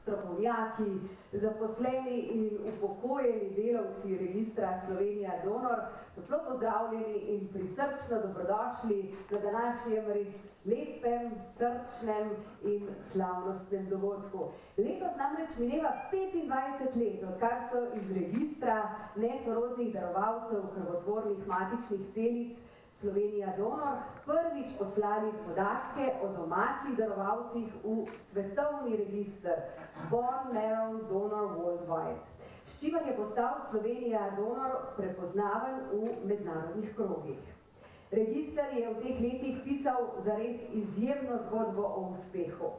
strokovnjaki, zaposleni in upokojeni delavci registra Slovenija Donor, toplo pozdravljeni in prisrčno dobrodošli na današnjem res lepem, srčnem in slavnostnem dogodku. Letos namreč mineva 25 let, odkar so iz registra nesorodnih darovalcev krvotvornih matičnih celic Slovenija Donor prvič poslali podatke o domačih darovalcih v svetovni register Bone Marrow Donor Worldwide, s čimer je postal Slovenija Donor prepoznaven v mednarodnih krogih. Register je v teh letih pisal zares izjemno zgodbo o uspehu.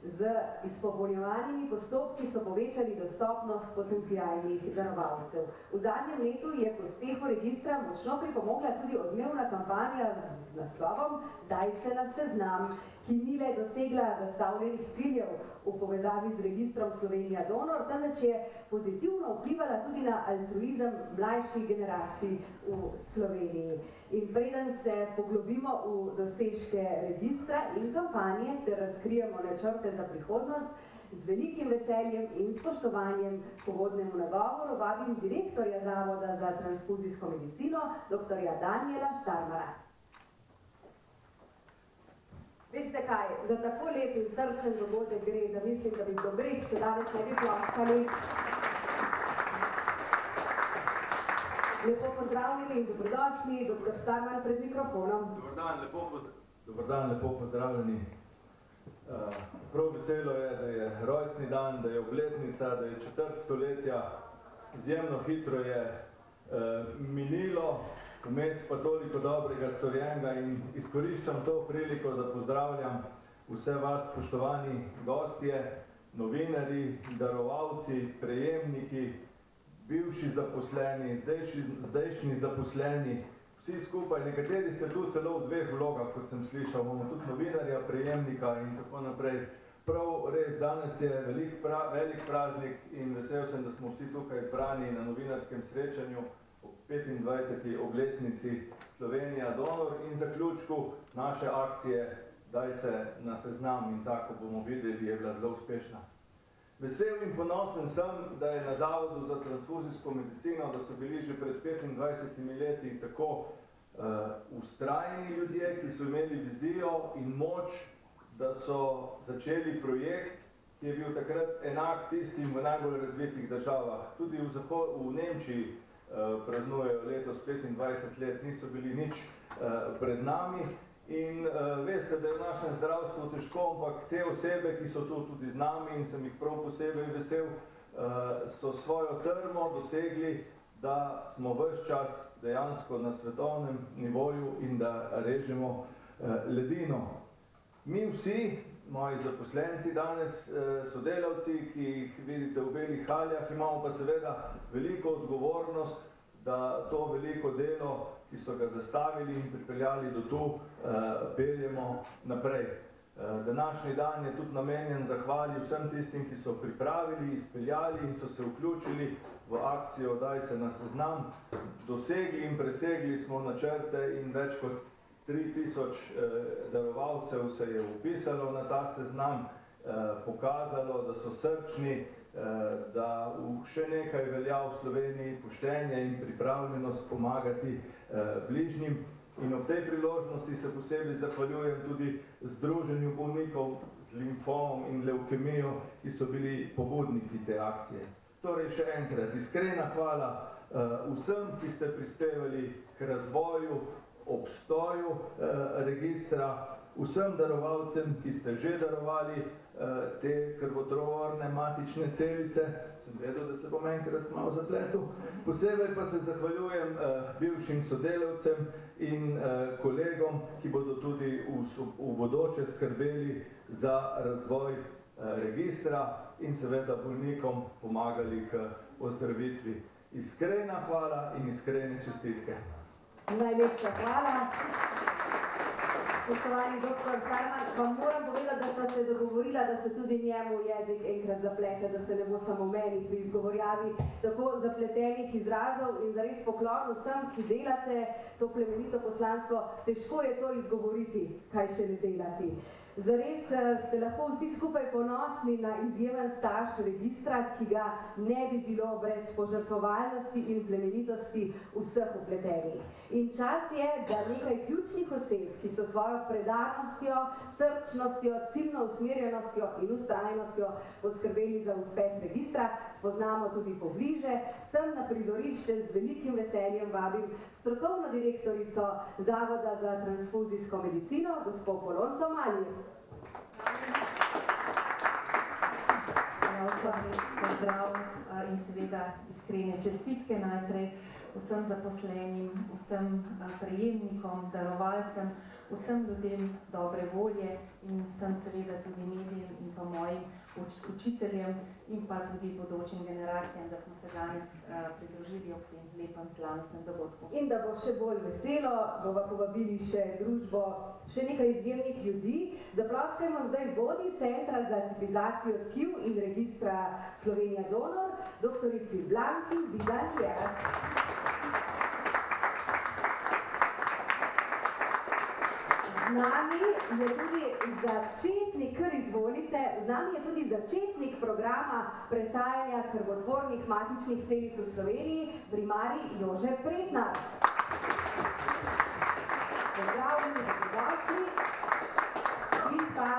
Z izpopolnjevanimi postopki so povečali dostopnost potencialnih darovalcev. V zadnjem letu je k uspehu registra močno pripomogla tudi odmevna kampanja z naslovom Daj se na seznam, ki ni le dosegla zastavljenih ciljev v povezavi z registrom Slovenija Donor, temveč je pozitivno vplivala tudi na altruizem mlajših generacij v Sloveniji. In preden se poglobimo v dosežke registra in kampanje ter razkrijemo načrte za prihodnost, z velikim veseljem in spoštovanjem k uvodnemu nagovoru vabim direktorja Zavoda za transfuzijsko medicino, dr. Danijela Starmara. Veste kaj, za tako lep in srčen dogodek gre, da mislim, da bi bilo greh, če danes ne bi ploskali. Lepo pozdravljeni in dobrodošli, dr. Starmar pred mikrofonom. Dobar dan, lepo pozdravljeni. Prav veselo je, da je rojstni dan, da je obletnica, da je četrt stoletja. Izjemno hitro je minilo, vmes pa toliko dobrega storjenega in izkoriščam to priliko, da pozdravljam vse vas, spoštovani gostje, novinarji, darovalci, prejemniki, bivši zaposleni, zdajšnji zaposleni, vsi skupaj, nekateri ste tu celo v dveh vlogah, kot sem slišal, imamo tudi novinarja, prejemnika in tako naprej. Prav res, danes je velik praznik in vesel sem, da smo vsi tukaj zbrani na novinarskem srečanju ob 25. obletnici Slovenija Donor in zaključku naše akcije Daj se na seznam in tako bomo videli, je bila zelo uspešna. Vesel in ponosen sem, da je na Zavodu za transfuzijsko medicino, da so bili že pred 25 leti tako vztrajni ljudje, ki so imeli vizijo in moč, da so začeli projekt, ki je bil takrat enak tistim v najbolj razvitih državah. Tudi v Nemčiji praznujejo letos 25 let, niso bili nič pred nami. In veste, da je v našem zdravstvu težko, ampak te osebe, ki so tu tudi z nami in sem jih prav posebej vesel, so svojo trmo dosegli, da smo ves čas dejansko na svetovnem nivoju in da režemo ledino. Mi vsi, moji zaposlenci danes, sodelavci, ki jih vidite v belih haljah, imamo pa seveda veliko odgovornost, da to veliko delo, ki so ga zastavili in pripeljali do tu, peljemo naprej. Današnji dan je tudi namenjen zahvali vsem tistim, ki so pripravili, izpeljali in so se vključili v akcijo Daj se na seznam. Dosegli in presegli smo načrte in več kot 3000 darovalcev se je vpisalo na ta seznam, pokazalo, da so srčni, da še nekaj velja v Sloveniji, poštenje in pripravljenost pomagati bližnjim. In ob tej priložnosti se posebej zahvaljujem tudi Združenju bolnikov z limfomom in levkemijo, ki so bili pobudniki te akcije. Torej še enkrat iskrena hvala vsem, ki ste prispevali k razvoju, obstoju registra, vsem darovalcem, ki ste že darovali te krvotvorne matične celice. Sem vedel, da se bom enkrat malo zapletel. Posebej pa se zahvaljujem bivšim sodelavcem in kolegom, ki bodo tudi v bodoče skrbeli za razvoj registra in seveda bolnikom pomagali k ozdravitvi. Iskrena hvala in iskrene čestitke. Najlepša hvala. Spoštovani dr. Starmar, vam moram povedati, da sva se dogovorila, da se tudi njemu jezik enkrat zaplete, da se ne bo samo meni pri izgovorjavi tako zapletenih izrazov in zares poklon vsem, ki delate to plemenito poslanstvo. Težko je to izgovoriti, kaj še ne delati. Zares ste lahko vsi skupaj ponosni na izjemen staž registra, ki ga ne bi bilo brez požrtvovalnosti in plemenitosti vseh vpletenih. In čas je, da nekaj ključnih oseb, ki so svojo predanostjo, srčnostjo, ciljno usmerjenostjo in ustrajnostjo poskrbeli za uspeh registra, spoznamo tudi pobliže. Sem na prizorišče z velikim veseljem vabim strokovno direktorico Zavoda za transfuzijsko medicino, gospo Polonco Mali. Pozdrav in seveda iskrene čestitke najprej vsem zaposlenim, vsem prejemnikom, darovalcem, vsem ljudem dobre volje in vsem seveda tudi medijem in pa mojim učiteljem in pa tudi bodočim generacijam, da smo se danes pridružili ob tem lepem slavnostnem dogodku. In da bo še bolj veselo, bova povabili še družbo, še nekaj izjemnih ljudi. Zaploskajmo zdaj vodji Centra za tipizacijo tkiv in registra Slovenija Donor, doktorici Blanki Vidan-Jeras. Z nami je tudi začetnik, kar izvolite, z nami je tudi začetnik programa presajanja krvotvornih matičnih celic v Sloveniji, primarij Jožef Pretnar. Pozdravljeni, dobrodošli. In pa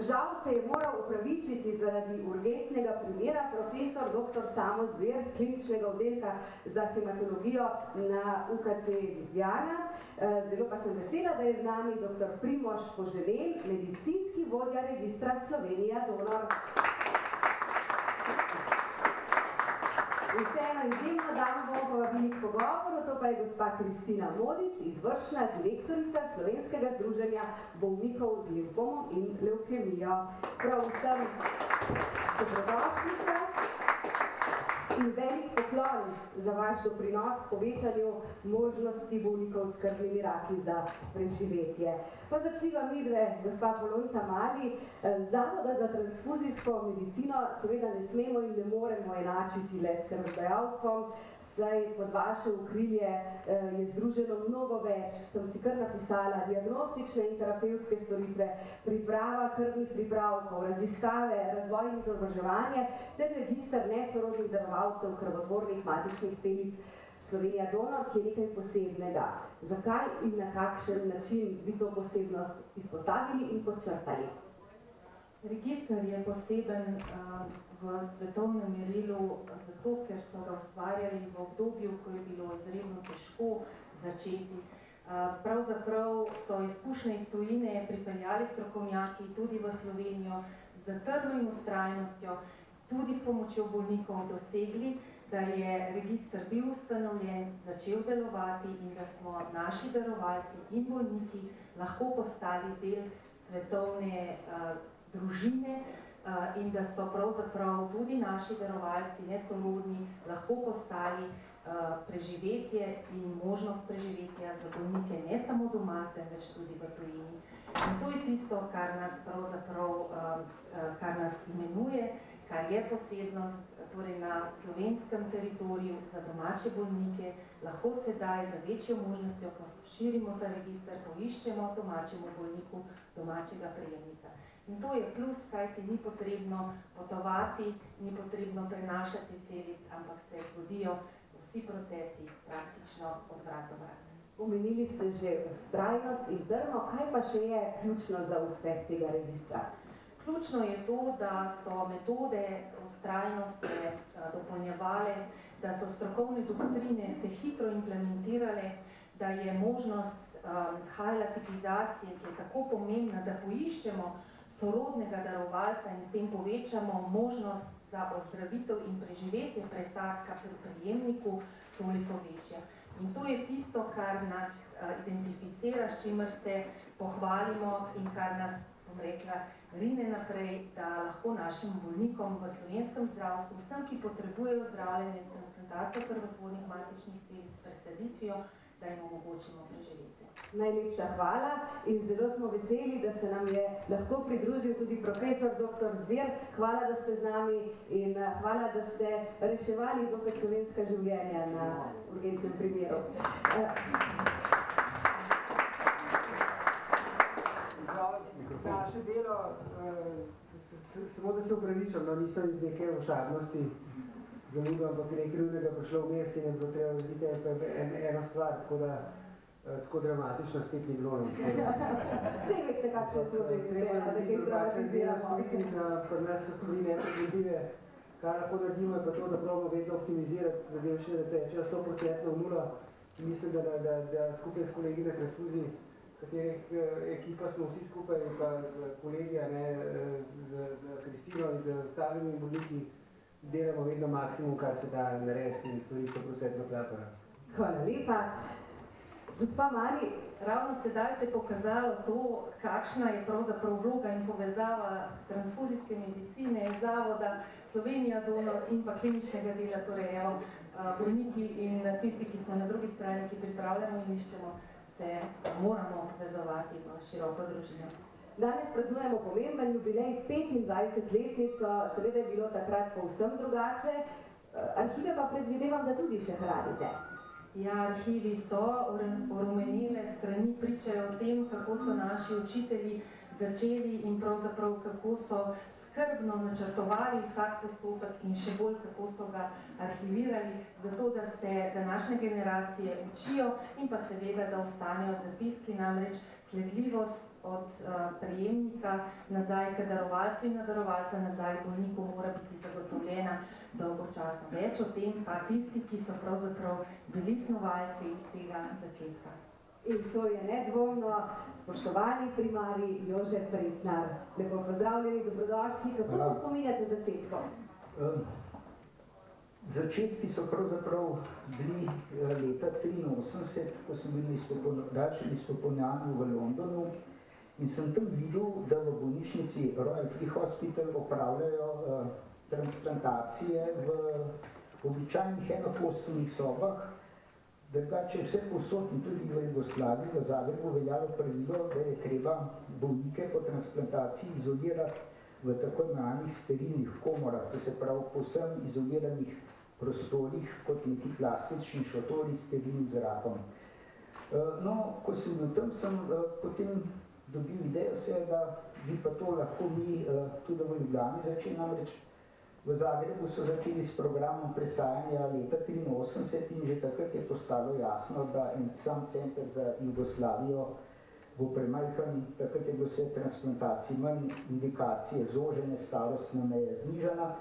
žal se je moral upravičiti zaradi urgentnega primera profesor dr. Samo Zver z kliničnega oddelka za hematologijo na UKC Ljubljana. Zelo pa sem vesela, da je z nami dr. Primož Poževel, medicinski vodja registra Slovenija Donor. In še eno izjemno damo bomo povabili k pogovoru, to pa je gospa Kristina Modic, izvršna direktorica Slovenskega združenja bolnikov z limfomom in levkemijo. Prav vsem dobrodošlica in velik poklon za vaš doprinos k povečanju možnosti bolnikov s krvnimi raki za preživetje. Pa začniva midve, gospa Polonca Mali, Zavoda za transfuzijsko medicino seveda ne smemo in ne moremo enačiti le s krvodajalstvom, saj pod vaše okrilje je združeno mnogo več, sem si kar napisala, diagnostične in terapevtske storitve, priprava krvnih pripravkov, raziskave, razvoj in izobraževanje ter register nesorodnih darovalcev krvotvornih matičnih celic Slovenija Donor, ki je nekaj posebnega. Zakaj in na kakšen način bi to posebnost izpostavili in podčrtali? Register je poseben v svetovnem merilu zato, ker so ga ustvarjali v obdobju, ko je bilo izredno težko začeti. Pravzaprav so izkušnje iz tujine pripeljali strokovnjaki tudi v Slovenijo z trdno in vztrajnostjo, tudi s pomočjo bolnikov dosegli, da je register bil ustanovljen, začel delovati in da smo naši darovalci in bolniki lahko postali del svetovne družine in da so pravzaprav tudi naši darovalci nesorodni lahko postali preživetje in možnost preživetja za bolnike ne samo doma, temveč tudi v tujini. In to je tisto, kar nas pravzaprav, kar nas imenuje, kar je posebnost, torej na slovenskem teritoriju za domače bolnike, lahko sedaj za večjo možnostjo, ko širimo ta register, poiščemo domačemu bolniku domačega prejemnika. In to je plus, kajti ni potrebno potovati, ni potrebno prenašati celic, ampak se zgodijo vsi procesi praktično od vrat do vrat. Omenili ste že vztrajnost in trmo, kaj pa še je ključno za uspeh tega registra? Ključno je to, da so metode vztrajnost se dopolnjevale, da so strokovne doktrine se hitro implementirale, da je možnost high-tipizacije, ki je tako pomembna, da poiščemo sorodnega darovalca in s tem povečamo možnost za ozdravitev in preživetje presadka pri prejemniku toliko večja. In to je tisto, kar nas identificira, s čimer se pohvalimo in kar nas, bom rekla, rine naprej, da lahko našim bolnikom v slovenskem zdravstvu, vsem, ki potrebujejo zdravljenje s transplantacijo krvotvornih matičnih celic s presaditvijo, da jim omogočimo preživetje. Najlepša hvala in zelo smo veseli, da se nam je lahko pridružil tudi profesor dr. Zver. Hvala, da ste z nami in hvala, da ste reševali zopet slovenska življenja na urgentnem primeru. naše delo, samo da se upravičam, no, nisem iz neke ošadnosti zamudil, ampak nekaj krivnega prišlo vmes in je bilo treba videti eno stvar, tako da tako dramatično spet ni bilo. Vse veste, kakšne so že izgleda, da kaj dramatiziramo. Pri nas so stvari nepredvidljive. Kar lahko naredimo je pa to, da probamo vedno optimizirati zadevšine, da tečejo 100% v nulo. Mislim, da skupaj s kolegi na transfuziji, katerih ekipa smo vsi skupaj, pa kolegi, z Kristino in z ostalimi bolniki, delamo vedno maksimum, kar se da narediti in stvari 100% klapajo. Hvala lepa. Gospa Mali, ravno sedaj se je pokazalo to, kakšna je pravzaprav vloga in povezava transfuzijske medicine, zavoda Slovenija Donor in pa kliničnega dela, torej evo, bolniki in tisti, ki smo na drugi strani, ki pripravljamo in iščemo, se moramo vezovati v široko družino. Danes praznujemo pomemben jubilej, 25-letnico, seveda je bilo takrat povsem drugače. Arhive pa predvidevam, da tudi še hranite. Ja, arhivi so orumenile strani, pričajo o tem, kako so naši učitelji začeli in pravzaprav kako so skrbno načrtovali vsak postopek in še bolj, kako so ga arhivirali, zato da se današnje generacije učijo in pa seveda, da ostanejo zapiski, namreč sledljivost od prejemnika nazaj k darovalcu in darovalca nazaj bolniku mora biti zagotovljena dolgočasno. Več o tem pa tisti, ki so pravzaprav bili snovalci tega začetka. In to je nedvomno spoštovani primarij Jožef Pretnar. Lepo pozdravljeni, dobrodošli. Kako se spominjate začetkom? Začetki so pravzaprav bili leta 1983, ko sem bil daljši izpopolnjan v Londonu in sem tam videl, da v bolnišnici Royal Free Hospital opravljajo transplantacije v običajnih enoposteljnih sobah. Drugače vse povsod in tudi v Jugoslaviji, v Zagrebu veljalo pravilo, da je treba bolnike po transplantaciji izolirati v tako imenovanih sterilnih komorah, to se pravi povsem izoliranih prostorih kot neki plastični šotori s sterilnim zrakom. No, ko sem bil tam, sem potem dobil idejo se, da bi pa to lahko mi tudi v Ljubljani začeli, namreč v Zagrebu so začeli s programom presajanja leta 1983 in že takrat je postalo jasno, da en sam center za Jugoslavijo bo premajhen, takrat je bilo vse transplantacije manj, indikacije zožene, starostna meja znižana.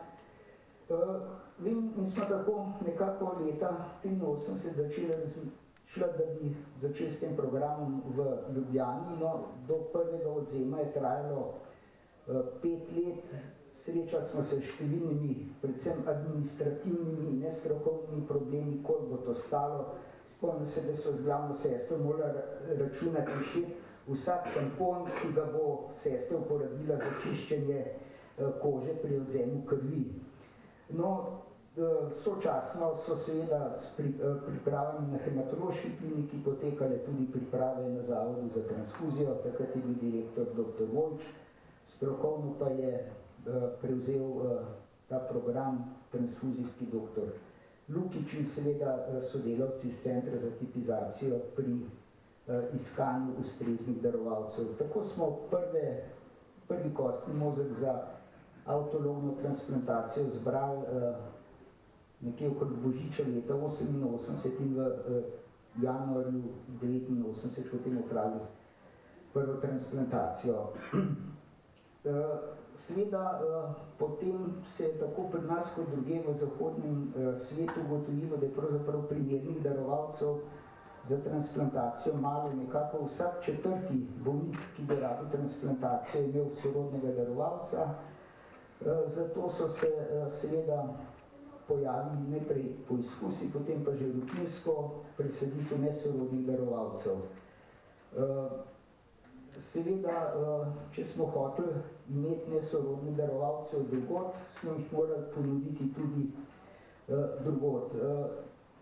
In smo tako nekako leta 1983 začeli razmišljati, da bi začeli s tem programom v Ljubljani. No, do prvega odzema je trajalo 5 let. Srečali smo se s številnimi, predvsem administrativnimi in nestrokovnimi problemi, koliko bo to stalo. Spomnim se, da so z glavno sestro morali računati šet vsak tampon, ki ga bo sestra uporabila za čiščenje kože pri odzemu krvi. No, sočasno so seveda s pripravami na hematološki kliniki potekale tudi priprave na Zavodu za transfuzijo, takrat je bil direktor dr. Vojč, strokovno pa je prevzel ta program transfuzijski doktor Lukič in seveda sodelavci iz Centra za tipizacijo pri iskanju ustreznih darovalcev. Tako smo prvi kostni mozek za avtologno transplantacijo zbrali nekje okrog Božiča leta 1988 in v januarju 1989 potem opravili prvo transplantacijo. Seveda, potem se je tako pri nas kot druge v zahodnem svetu ugotovilo, da je pravzaprav primernih darovalcev za transplantacijo malo, nekako vsak četrti bolnik, ki bi rabil transplantacijo, je imel sorodnega darovalca. Zato so se seveda pojavili najprej poizkusi, potem pa že rutinsko presaditev nesorodnih darovalcev. Seveda, če smo hoteli imeti nesorodne darovalce drugod, smo jih morali ponuditi tudi drugod.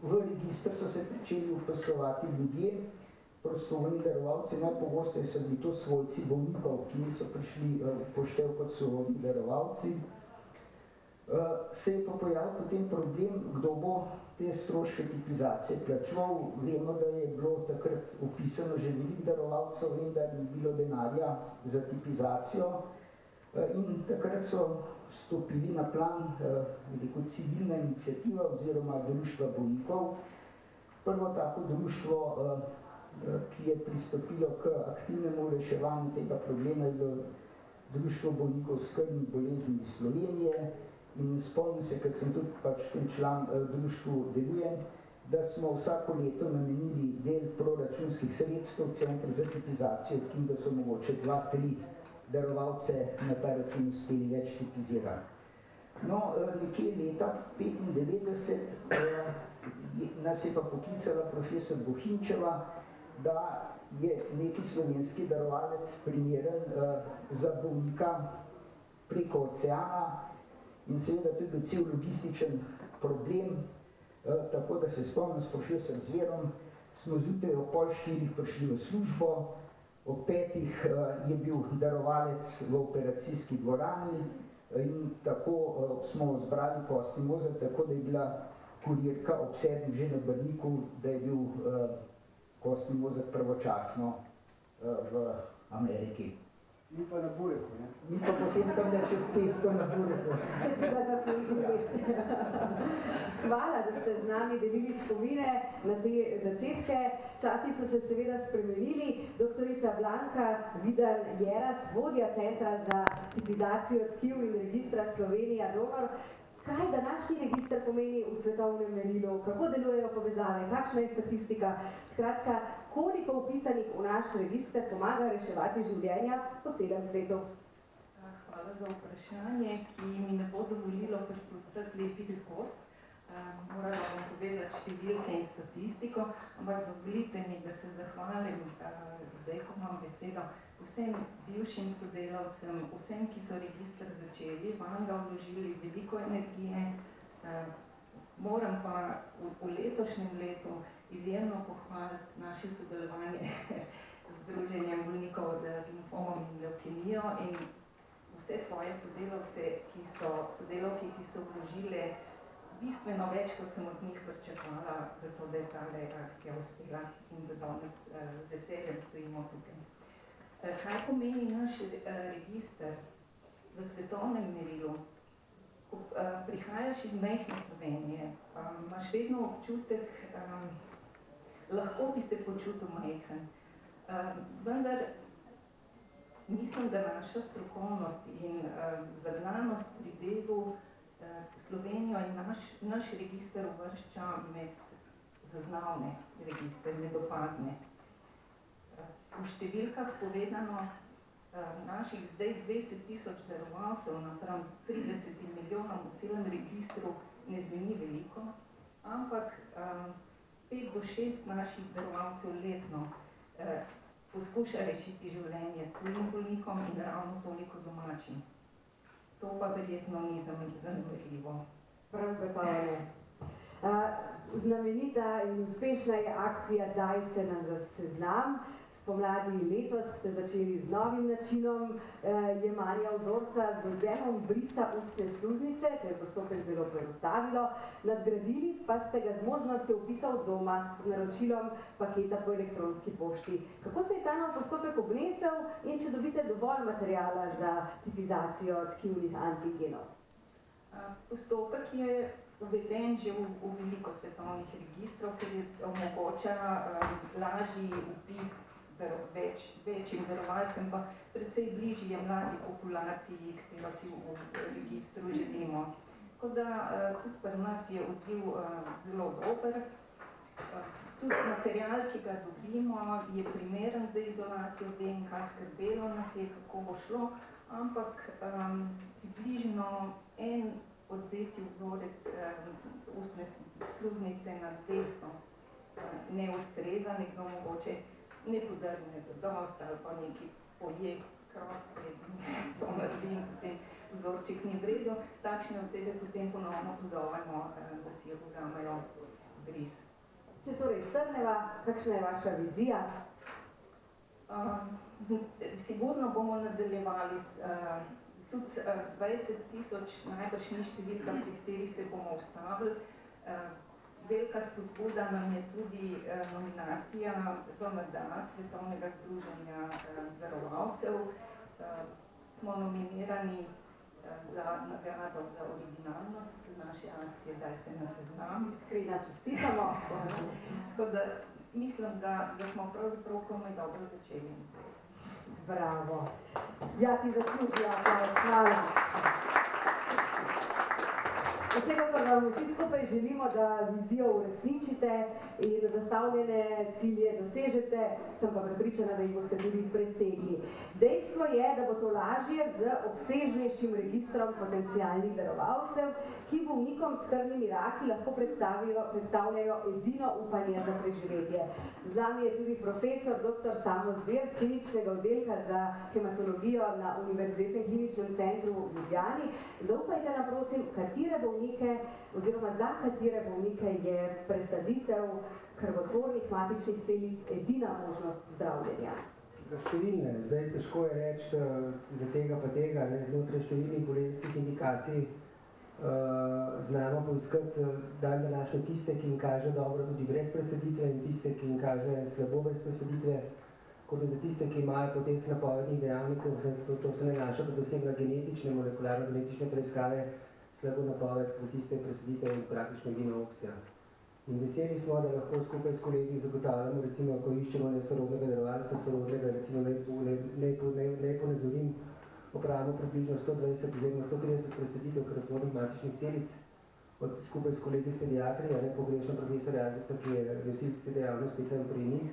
V registr so se začeli vpisovati ljudje, prostovoljni darovalci, najpogosteje so bili to svojci bolnikov, ki niso prišli v poštev kot sorodni darovalci. Se je pa pojavil potem problem, kdo bo te stroške tipizacije plačeval. Vemo, da je bilo takrat opisano že veliko darovalcev, vem, da ni bilo denarja za tipizacijo in takrat so stopili na plan civilna iniciativa oziroma društva bolnikov. Prvo tako društvo, ki je pristopilo k aktivnemu reševanju tega problema, je bilo Društvo bolnikov s krvnimi boleznimi Slovenije. In spomnim se, ker sem tudi član društvu delujem, da smo vsako leto namenili del proračunskih sredstev v Centru za tipizacijo, kim da so mogoče 2-3 darovalce na ta račun uspeli več tipizirati. No, nekje leta 1995 nas je pa poklicala profesor Bohinčeva, da je neki slovenski darovalec primeren za bolnika preko oceana. In seveda tudi cel logističen problem, tako da se spomnim s profesor Zverom, smo zjutraj ob 3:30 prišli v službo, ob 5 je bil darovalec v operacijski dvorani in tako smo zbrali kostni mozek, tako da je bila kurirka ob 7 že na Brniku, da je bil kostni mozek pravočasno v Ameriki. Ni pa na Bureku, ne? Ni pa potem tam čez cesto na Bureku. Hvala, da ste z nami delili spomine na te začetke. Časi so se seveda spremenili. Doktorica Blanka Vidal-Jeras, vodja Centra za tipizacijo tkiv in registra Slovenija Donor. Kaj današnji register pomeni v svetovnem merilu? Kako delujejo povezave? Kakšna je statistika? Skratka, koliko vpisanih v naš register pomaga reševati življenja po celem svetu? Hvala za vprašanje, ki mi ne bo dovolilo prepuščati lepih zgodb. Morala bom povedati številke in statistiko, ampak dovolite mi, da se zahvalim, zdaj, ko imam besedo, vsem bivšim sodelavcem, vsem, ki so register začeli, vam ga vložili veliko energije. Moram pa v letošnjem letu izjemno pohvaliti naše sodelovanje z Združenjem bolnikov z limfomom in levkemijo in vse svoje sodelavce, ki so vložile bistveno več, kot sem od njih pričakovala, zato da je ta reakcija uspela in da danes z veseljem stojimo tukaj. Kaj pomeni naš register v svetovnem merilu? Ko prihajaš iz majhne Slovenije, imaš vedno občutek, lahko bi se počutil majhen. Vendar mislim, da naša strokovnost in zagnanost pri delu Slovenijo in naš register uvršča med zaznavne registre, med opazne. V številkah povedano, naših zdaj 20.000 darovalcev napram 30 milijonom v celem registru ne zveni veliko, ampak 5 do 6 naših darovalcev letno poskuša rešiti življenje tujim bolnikom in ravno toliko domačim. To pa verjetno ni zanemarljivo. Prav prepavanje. Znamenita in uspešna je akcija Daj se nam za seznam. Spomladi letos ste začeli z novim načinom jemanja vzorca z odvzemom brisa ustne sluznice, to je postopek zelo poenostavilo. Nadgradili pa ste ga z možnostjo vpisa od doma z naročilom paketa po elektronski pošti. Kako se je ta nov postopek obnesel in če dobite dovolj materiala za tipizacijo tkivnih antigenov? Postopek je uveden že v veliko svetovnih registrov, ker je omogoča lažji vpis večjim darovalcem, pa precej bližji je mladi populaciji, katero si v registru želimo. Tako da tudi pri nas je odziv zelo dober. Tudi material, ki ga dobimo, je primeren za izolacijo DNK, skrbelo nas je, kako bo šlo, ampak približno en odzeti vzorec ustne sluznice na 200 ne ustreza, nekdo mogoče ne podrgne zadost ali pa neki pojek, krok, to naredi in potem vzorček ni vredo. Takšne osebe potem ponovno pozovemo, da si jo vzamejo bris. Če torej strneva, kakšna je vaša vizija? Sigurno bomo nadaljevali Tudi 20.000 najbrž ni številka, pri kateri se bomo ustavili. Velika spodbuda nam je tudi nominacija za nagrado Svetovnega združenja darovalcev. Smo nominirani za nagrado za originalnost naše akcije Daj se na seznam. Iskreno čestitamo. Tako da mislim, da smo pravzaprav komaj dobro začeli. Bravo. Ja, si zaslužila, hvala. Vsekakor vam vsi skupaj želimo, da vizijo uresničite in zastavljene cilje dosežete, sem pa prepričana, da jih boste tudi presegli. Dejstvo je, da bo to lažje z obsežnejšim registrom potencialnih darovalcev, ki bolnikom s krvnimi raki lahko predstavljajo edino upanje za preživetje. Z nami je tudi profesor dr. Samo Zver z kliničnega oddelka za hematologijo na Univerzitetnem kliničnem centru v Ljubljani. Zaupajte nam, prosim, katere bolnike oziroma za katere bolnike je presaditev krvotvornih matičnih celic edina možnost zdravljenja? Za številne, zdaj težko je reči za tega pa tega, znotraj številnih bolezenskih indikacij znamo poiskati dan današnje tiste, ki jim kaže dobro tudi brez presaditve in tiste, ki jim kaže slabo brez presaditve. Tako da za tiste, ki imajo po teh napovednih dejavnikov, to se nanaša predvsem na genetične, molekularno-genetične preiskave, slabo napoved, za tiste presaditev in praktično edina opcija. In veseli smo, da lahko skupaj s kolegi zagotavljamo, recimo, ko iščemo nesorodnega darovalca, sorodnega, recimo, naj ponazorim, opravimo približno 120 oziroma 130 presaditev krvotvornih matičnih celic, skupaj s kolegi iz pediatrije, pogrešam profesor Jazbeca, ki je nosilec dejavnosti tam pri njih.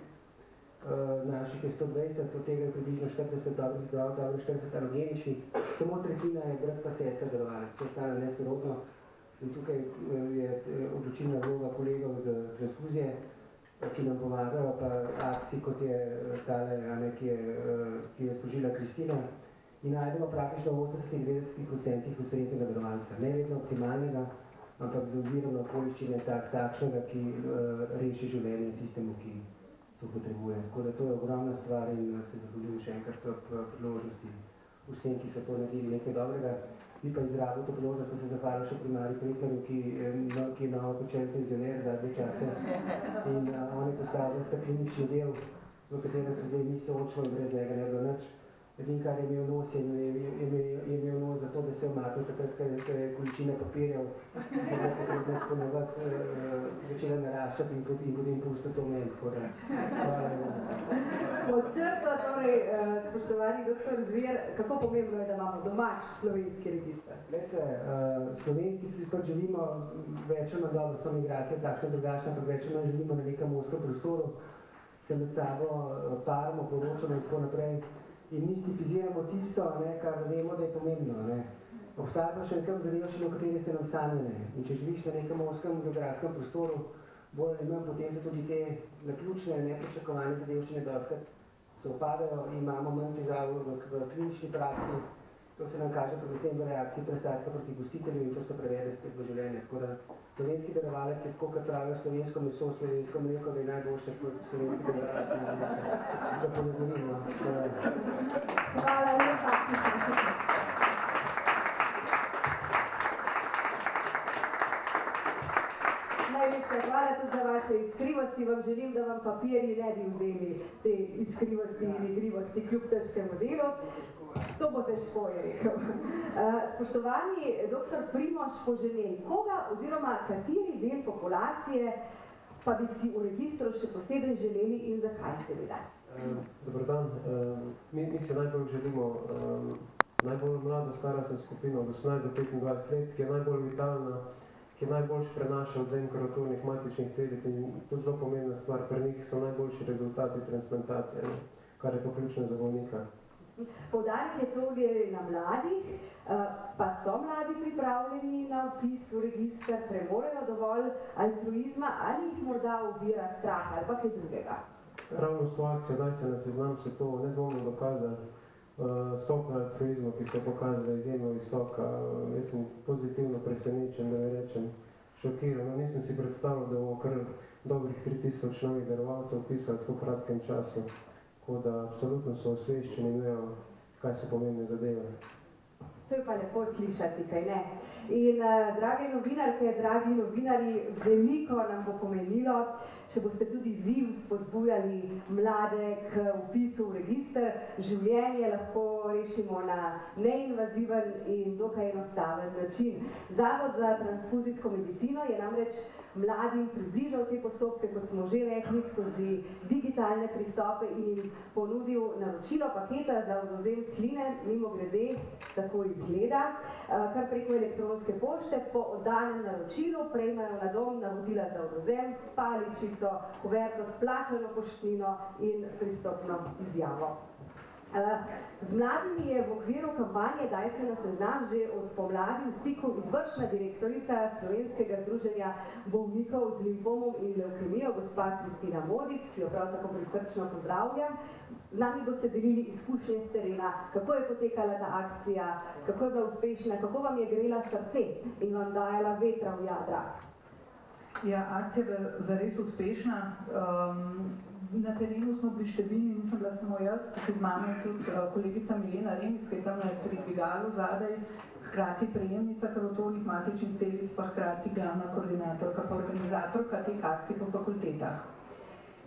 Naših je 120, od tega je približno 40 alogeničnih, samo tretjina je brat pa sestra darovalec, vse ostane nesorodno. In tukaj je odločilna vloga kolegov za transfuzije, ki nam pomagajo, pa akcij, kot je tale, ki je sprožila Kristina. In najdemo praktično v 80-90% ustreznega darovalca. Ne vedno optimalnega, ampak z ozirom na okoliščine takšnega, ki reši življenje tistemu, ki to potrebuje. Tako da to je ogromna stvar in se zahvaljujem še enkrat priložnosti vsem, ki so to naredili nekaj dobrega. Bi pa izrabil to priložnost, da se zahvalim še primarju Preklerju, ki je novo počel penzioner zadnje čase. In on je postavil klinični del, v katerem se zdaj mi soočimo in brez njega ne bilo nič. Edin, kar je imel nos, je imel nos zato, da se je omaknil takrat, ker je količina papirjev, ki je bilo potrebno izpolnjevati, začela naraščati in potem pustiti to meni. Hvala. Pod črto, torej, spoštovani dr. Zver, kako pomembno je, da imamo domač slovenski register? Glejte, Slovenci si pač želimo več ali manj dobro, so migracije takšne drugačne, ampak več ali manj želimo na nekem oskem prostoru, se med sabo paramo, poročamo in tako naprej. In mistifiziramo tisto, kar vemo, da je pomembno. Obstaja pa še nekam zadevščino, v kateri se nam sanje. In če živiš na nekem oskem geografskem prostoru, bolj ali manj, potem se tudi te naključne, nepričakovane zadevščine dostakrat sovpadajo in imamo manj težav v klinični praksi. To se nam kaže predvsem v reakciji presadka proti gostitelju in to se prevede spet v življenje. Tako da slovenski darovalec je, tako kot pravijo slovensko meso, slovensko mleko, da je najboljše kot slovenski darovalec. Da ponazorimo. Hvala lepa. Najlepša hvala tudi za vaše iskrivosti. Vam želim, da vam papirji ne bi vzeli te iskrivosti in igrivosti kljub težkemu delu. To bo težko, je rekel. Spoštovani dr. Primož Poženel, koga oziroma kateri del populacije pa bi si v registru še posebej želeli in zakaj seveda? Dobar dan. Mi si najbolj želimo najbolj mlado starostno skupino od 18 do 25 let, ki je najbolj vitalna, ki najboljši prenaša odzem krvotvornih matičnih celic in to zelo pomembna stvar. Pri njih so najboljši rezultati transplantacije, kar je pa ključno za bolnika. Poudarek je tudi na mladih, pa so mladi pripravljeni na vpis v register, premorejo dovolj altruizma ali jih morda ovira strah ali pa kaj drugega? Ravno s to akcijo Daj se na seznam se to nedvomno dokazali. Stopnja altruizma, ki se pokazala, da je izjemno visoka, jaz sem pozitivno presenečen, da ne rečem šokiran. Nisem si predstavljal, da bo kar dobrih 3000 novih darovalcev vpisali v tako kratkem času. Tako da absolutno so osveščeni in vejo, kaj so pomembne zadeve. To je pa lepo slišati, kaj ne? In drage novinarke, dragi novinarji, veliko nam bo pomenilo, če boste tudi vi spodbujali mlade k vpisu v register. Življenje lahko rešimo na neinvaziven in dokaj enostaven način. Zavod za transfuzijsko medicino je namreč mladim približal te postopke, kot smo že rekli, skozi digitalne pristope in jim ponudil naročilo paketa za odvzem sline, mimogrede, tako izgleda, kar preko elektronske pošte po oddanem naročilu prejmejo na dom navodila za odvzem, paličico, kuverto s plačano poštnino in pristopno izjavo. Z mladimi je v okviru kampanje Daj se na seznam že od pomladi v stiku izvršna direktorica Slovenskega združenja bolnikov z limfomom in levkemijo, gospa Kristina Modic, ki jo prav tako prisrčno pozdravljam. Z nami boste delili izkušnje z terena, kako je potekala ta akcija, kako je bila uspešna, kako vam je grela srce in vam dajala vetra v jadra. Ja, akcija je bila zares uspešna. Na terenu smo bili številni, nisem bila samo jaz, tukaj z mano tudi kolegica Milena Remis, ki je tam pri dvigalu zadaj, hkrati prejemnica krvotovornih matičnih celic, pa hkrati glavna koordinatorka pa organizatorka teh akcij po fakultetah.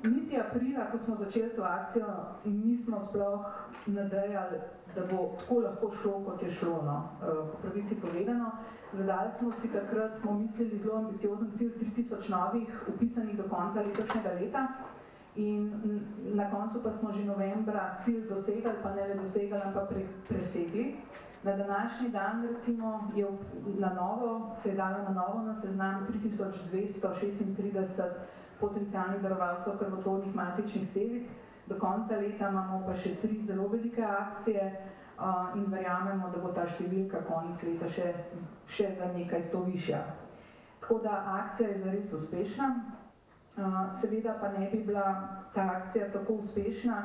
Niti aprila, ko smo začeli to akcijo, nismo sploh nadejali, da bo tako lahko šlo, kot je šlo, po pravici povedano. Zadali smo si takrat, smo mislili zelo ambiciozen cilj 3000 novih upisanih do konca letošnjega leta. In na koncu pa smo že novembra cilj dosegali, pa ne le dosegali, ampak presegli. Na današnji dan recimo je se je dalo na novo na seznam 3236 potencialnih darovalcev krvotovornih matičnih celic. Do konca leta imamo pa še 3 zelo velike akcije in verjamemo, da bo ta številka konec leta še za nekaj 100 višja. Tako da akcija je zares uspešna. Seveda pa ne bi bila ta akcija tako uspešna,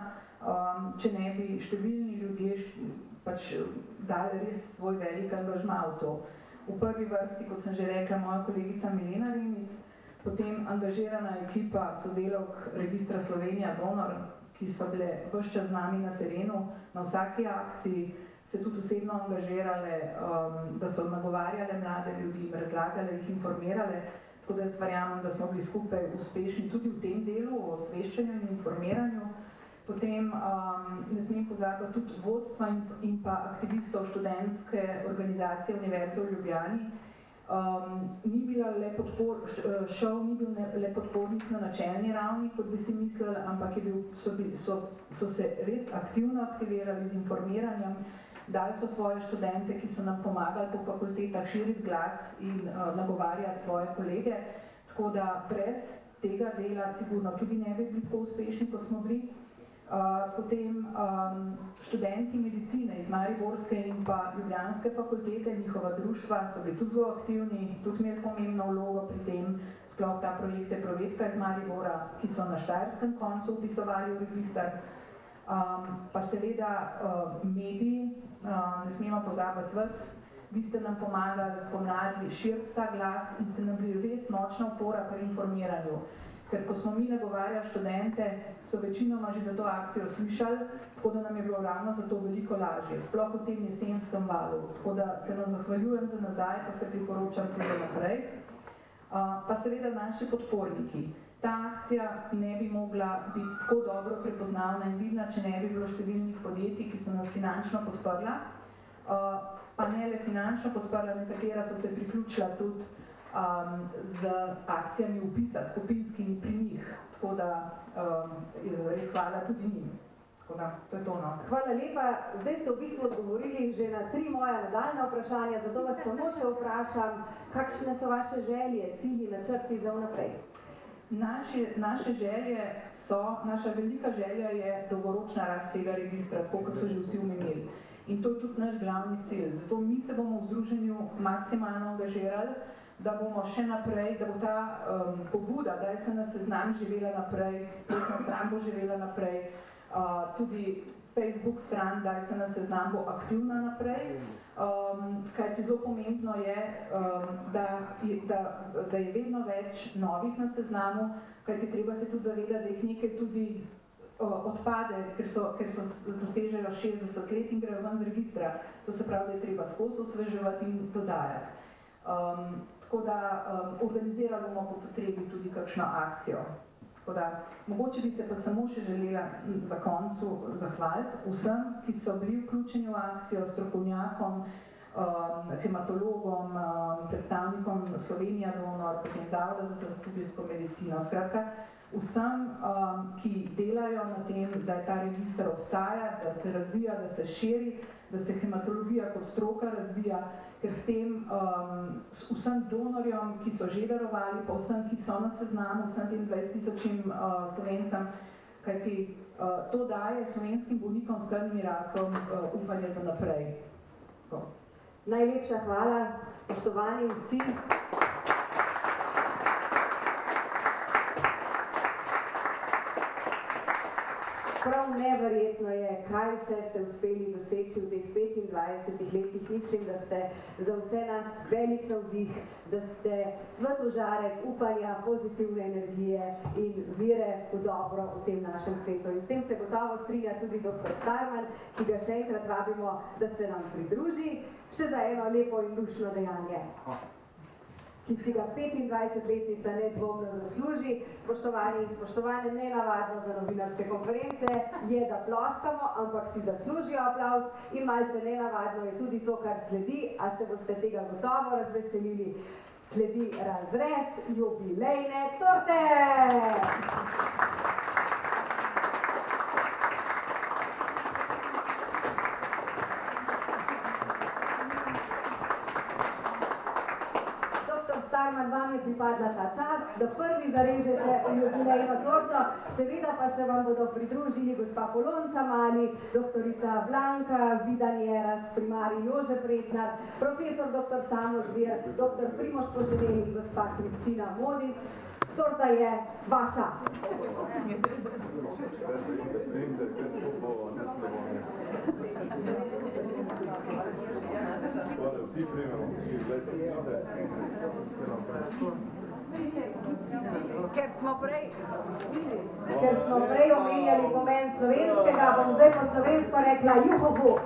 če ne bi številni ljudje pač dali res svoj velik angažma v to. V prvi vrsti, kot sem že rekla, moja kolegica Milena Remis, potem angažirana ekipa sodelavk Registra Slovenija Donor, ki so bile ves čas z nami na terenu, na vsaki akciji, se tudi osebno angažirale, da so nagovarjale mlade ljudi, razlagale, jih informirale. Tako da jaz verjamem, da smo bili skupaj uspešni tudi v tem delu, o osveščanju in informiranju. Potem ne smem pozabiti tudi vodstva in pa aktivistov študentske organizacije Univerze v Ljubljani. Ni bila le šov ni bil le podpornik na načelni ravni, kot bi si mislili, ampak so se res aktivno aktivirali z informiranjem. Dali so svoje študente, ki so nam pomagali po fakultetah širiti glas in nagovarjati svoje kolege. Tako da brez tega dela sigurno tudi ne bi bili tako uspešni, kot smo bili. Potem študenti medicine iz Mariborske in pa Ljubljanske fakultete, njihova društva so bili tudi zelo aktivni, tudi imeli pomembno vlogo pri tem, sploh ta projekt je Provetka iz Maribora, ki so na štajerskem koncu vpisovali v register. Pa seveda mediji, ne smemo pozabiti vas, vi ste nam pomagali spomladi širiti ta glas in ste nam bili res močna opora pri informiranju. Ker ko smo mi nagovarjali študente, so večinoma že za to akcijo slišali, tako da nam je bilo ravno zato veliko lažje, sploh v tem jesenskem valu. Tako da se nam zahvaljujem za nazaj, pa se priporočam tudi naprej. Pa seveda naši podporniki. Ta akcija ne bi mogla biti tako dobro prepoznavna in vidna, če ne bi bilo številnih podjetij, ki so nas finančno podprla. Pa ne le finančno podprla, nekatera so se priključila tudi z akcijami upisa, skupinskimi pri njih. Tako da res hvala tudi njim. Tako da, to je to. Hvala lepa. Zdaj ste v bistvu odgovorili že na 3 moja nadaljna vprašanja, zato vas samo še vprašam, kakšne so vaše želje, cilji, načrti za vnaprej? Naše želje so, naša velika želja je dolgoročna rast tega registra, tako kot so že vsi omenili. In to je tudi naš glavni cilj. Zato mi se bomo v združenju maksimalno angažirali, da bomo še naprej, da bo ta pobuda, Daj se na seznam živela naprej, spletna stran bo živela naprej, tudi Facebook stran Daj se na seznam bo aktivna naprej. Kajti zelo pomembno je, da je vedno več novih na seznamu, kajti treba se tudi zavedati, da jih nekaj tudi odpade, ker so dosežejo 60 let in grejo ven z registra. To se pravi, da je treba skozi osveževati in dodajati. Tako da organizirali bomo po potrebi tudi kakšno akcijo. Tako da, mogoče bi se pa samo še želela za koncu zahvaliti vsem, ki so bili vključeni v akcijo, strokovnjakom, hematologom, predstavnikom Slovenija Donor, potem Zavoda za transfuzijsko medicino. Skratka, vsem, ki delajo na tem, da je ta register obstaja, da se razvija, da se širi, da se hematologija kot stroka razvija, ker s tem vsem donorjem, ki so že darovali, pa vsem, ki so na seznamu, vsem tem 20 000 Slovencem, kajti to daje slovenskim bolnikom s krvnim rakom upanje za naprej. Najlepša hvala, spoštovani vsi. Prav neverjetno je, kaj vse ste uspeli doseči v teh 25 letih. Mislim, da ste za vse nas velik navdih, da ste svetlo žarek upanja, pozitivne energije in vire v dobro v tem našem svetu. In s tem se gotovo strinja tudi dr. Starman, ki ga še enkrat vabimo, da se nam pridruži še za eno lepo in dušno dejanje, ki si ga 25-letnica nedvomno zasluži. Spoštovani in spoštovane, nenavadno za novinarske konference je, da ploskamo, ampak si zaslužijo aplavz in malce nenavadno je tudi to, kar sledi, a se boste tega gotovo razveselili. Sledi razrez jubilejne torte! Vam je pripadla ta čas, da prvi zarežete jubilejno torto, seveda pa se vam bodo pridružili gospa Polonca Mali, doktorica Blanka Vidanjeras, primarij Jože Pretnar, profesor dr. Samo Žvir, dr. Primož Poženeli, gospa Kristina Modic. Torta je vaša. Ker smo prej omenjali pomen slovenskega, bom zdaj po slovensko rekla juhobu.